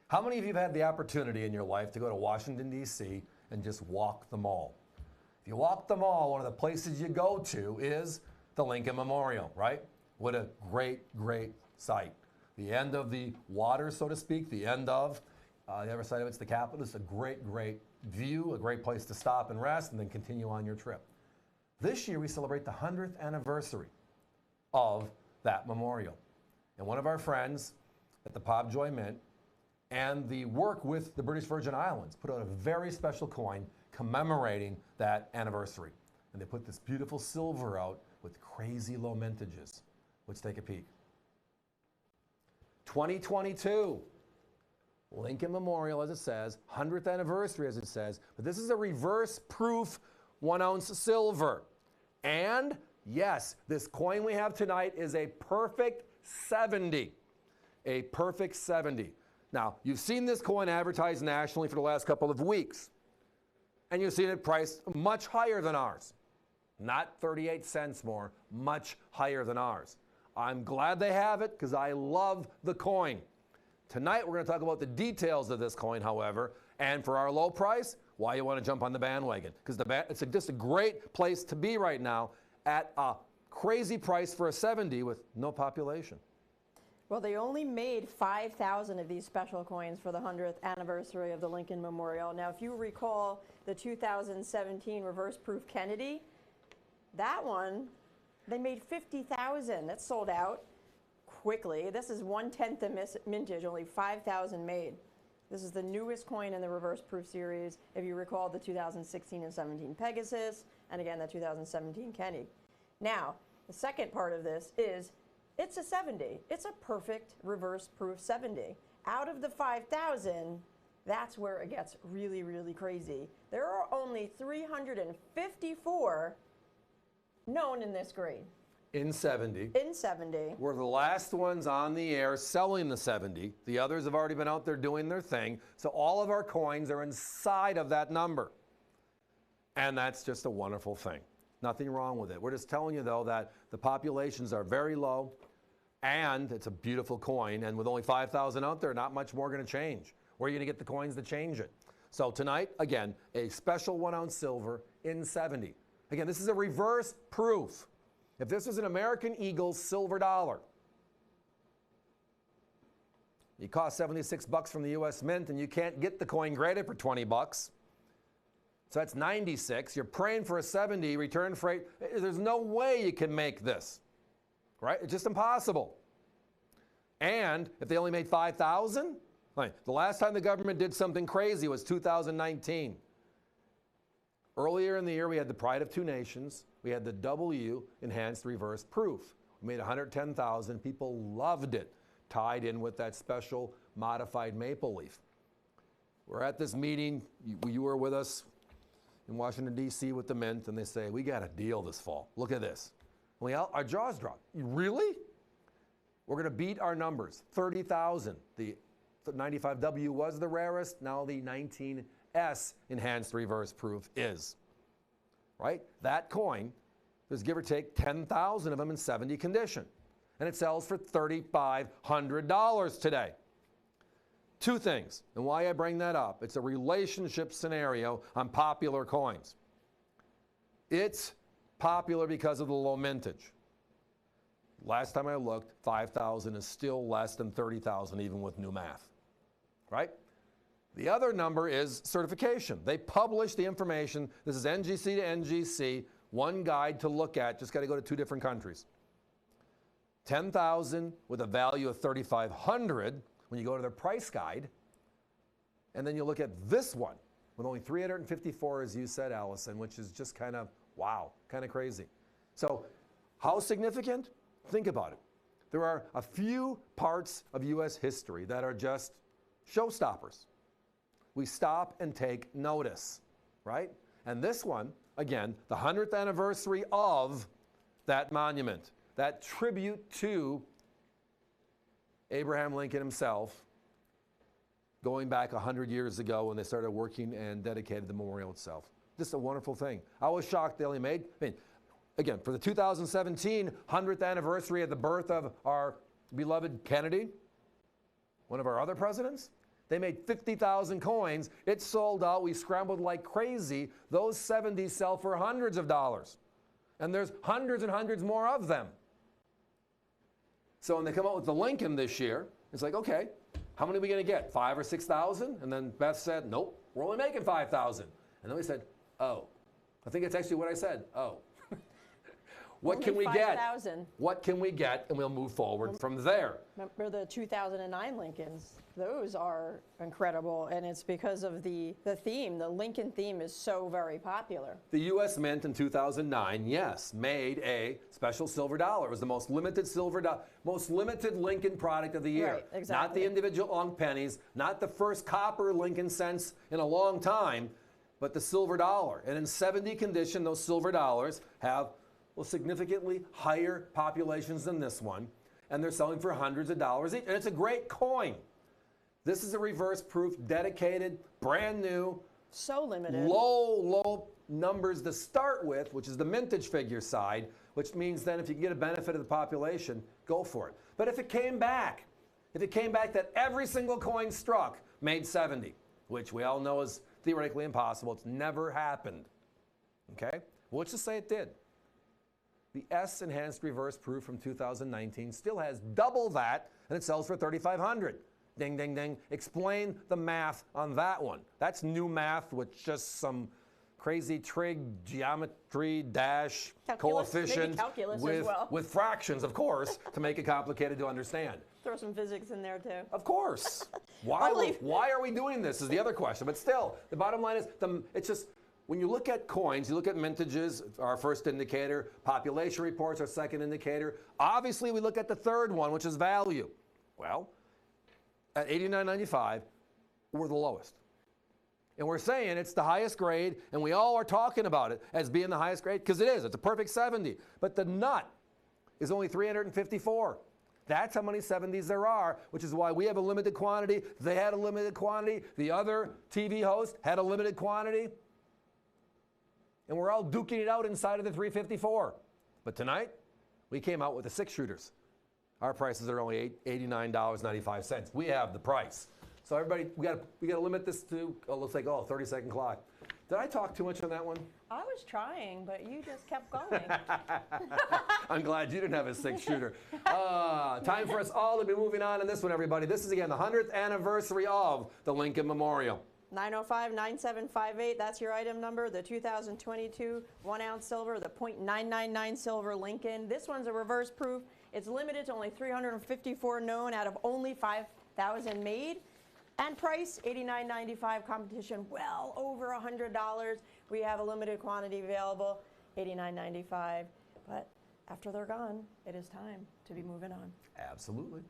How many of you have had the opportunity in your life to go to Washington, D.C. and just walk the mall? If you walk the mall, one of the places you go to is the Lincoln Memorial, right? What a great, great sight. The end of the water, so to speak, the end of the other side of it's the Capitol. It's a great, great view, a great place to stop and rest and then continue on your trip. This year we celebrate the 100th anniversary of that memorial. And one of our friends at the Pobjoy Mint and the work with the British Virgin Islands put out a very special coin commemorating that anniversary. And they put this beautiful silver out with crazy low mintages. Let's take a peek. 2022, Lincoln Memorial, as it says, 100th anniversary, as it says, but this is a reverse proof 1 ounce silver. And yes, this coin we have tonight is a perfect 70. A perfect 70. Now, you've seen this coin advertised nationally for the last couple of weeks, and you've seen it priced much higher than ours. Not 38 cents more, much higher than ours. I'm glad they have it because I love the coin. Tonight, we're going to talk about the details of this coin, however, and for our low price, why you want to jump on the bandwagon. Because it's just a great place to be right now at a crazy price for a 70 with no population. Well, they only made 5,000 of these special coins for the 100th anniversary of the Lincoln Memorial. Now, if you recall the 2017 reverse proof Kennedy, that one, they made 50,000. That sold out quickly. This is 1/10 the mintage, only 5,000 made. This is the newest coin in the reverse proof series. If you recall the 2016 and 17 Pegasus, and again the 2017 Kenny. Now, the second part of this is it's a 70. It's a perfect reverse proof 70. Out of the 5,000, that's where it gets really, really crazy. There are only 354 known in this grade. In 70. In 70. We're the last ones on the air selling the 70. The others have already been out there doing their thing. So all of our coins are inside of that number. And that's just a wonderful thing. Nothing wrong with it. We're just telling you, though, that the populations are very low, and it's a beautiful coin. And with only 5,000 out there, not much more going to change. Where are you going to get the coins to change it? So tonight, again, a special 1 ounce silver in 70. Again, this is a reverse proof. If this was an American Eagle silver dollar, it costs $76 from the U.S. Mint, and you can't get the coin graded for $20. So that's 96. You're praying for a 70 return freight. There's no way you can make this, right? It's just impossible. And if they only made 5,000, the last time the government did something crazy was 2019. Earlier in the year, we had the Pride of Two Nations. We had the W enhanced reverse proof. We made 110,000. People loved it, tied in with that special modified maple leaf. We're at this meeting. You were with us in Washington, D.C. with the Mint, and they say, we got a deal this fall. Look at this. Our jaws drop. Really? We're going to beat our numbers. 30,000. The 95W was the rarest. Now the 19S enhanced reverse proof is. Right? That coin, there's give or take 10,000 of them in 70 condition. And it sells for $3,500 today. Two things, and why I bring that up. It's a relationship scenario on popular coins. It's popular because of the low mintage. Last time I looked, 5,000 is still less than 30,000 even with new math. Right? The other number is certification. They publish the information. This is NGC to NGC, one guide to look at. Just got to go to 2 different countries. 10,000 with a value of 3,500 when you go to their price guide. And then you look at this one with only 354, as you said, Allison, which is just kind of, wow, kind of crazy. So how significant? Think about it. There are a few parts of U.S. history that are just showstoppers. We stop and take notice, right? And this one, again, the 100th anniversary of that monument, that tribute to Abraham Lincoln himself, going back 100 years ago when they started working and dedicated the memorial itself. Just a wonderful thing. I was shocked they only made, again, for the 2017 100th anniversary of the birth of our beloved Kennedy, one of our other presidents, They made 50,000 coins. It sold out. We scrambled like crazy. Those 70s sell for hundreds of dollars. And there's hundreds and hundreds more of them. So when they come out with the Lincoln this year, it's like, okay, how many are we going to get? 5,000 or 6,000? And then Beth said, nope, we're only making 5,000. And then we said, oh. I think it's actually what I said, oh. What can we get? What can we get? And we'll move forward from there. Remember the 2009 Lincolns? Those are incredible, and it's because of the theme. The Lincoln theme is so very popular. The U.S. Mint in 2009, yes, made a special silver dollar. It was the most limited silver dollar, most limited Lincoln product of the year. Right, exactly. Not the individual unk pennies, not the first copper Lincoln cents in a long time, but the silver dollar. And in 70 condition, those silver dollars have significantly higher populations than this one, and they're selling for hundreds of dollars each, and it's a great coin. This is a reverse proof, dedicated, brand new, so limited, low numbers to start with, which is the mintage figure side, which means then if you can get a benefit of the population, go for it. But if it came back that every single coin struck made 70, which we all know is theoretically impossible, it's never happened, okay? Well, let's just say it did. The S Enhanced Reverse Proof from 2019 still has double that, and it sells for $3,500. Ding, ding, ding. Explain the math on that one. That's new math with just some crazy trig, geometry, dash, coefficient, with fractions, of course, to make it complicated to understand. Throw some physics in there, too. Of course. Why are we doing this is the other question. But still, the bottom line is, it's just, when you look at coins, you look at mintages, our first indicator, population reports, our second indicator. Obviously, we look at the third one, which is value. Well, at $89.95, we're the lowest. And we're saying it's the highest grade, and we all are talking about it as being the highest grade, because it is. It's a perfect 70. But the nut is only 354. That's how many 70s there are, which is why we have a limited quantity. They had a limited quantity. The other TV host had a limited quantity. And we're all duking it out inside of the 354. But tonight, we came out with the 6 shooters. Our prices are only $89.95. We have the price. So everybody, we got to limit this to, let's say, 30-second clock. Did I talk too much on that one? I was trying, but you just kept going. I'm glad you didn't have a 6 shooter. Time for us all to be moving on in this one, everybody. This is, again, the 100th anniversary of the Lincoln Memorial. 905-9758, that's your item number. The 2022 1-ounce silver, the .999 silver Lincoln. This one's a reverse proof. It's limited to only 354 known out of only 5,000 made. And price, $89.95, competition well over $100. We have a limited quantity available, $89.95. But after they're gone, it is time to be moving on. Absolutely.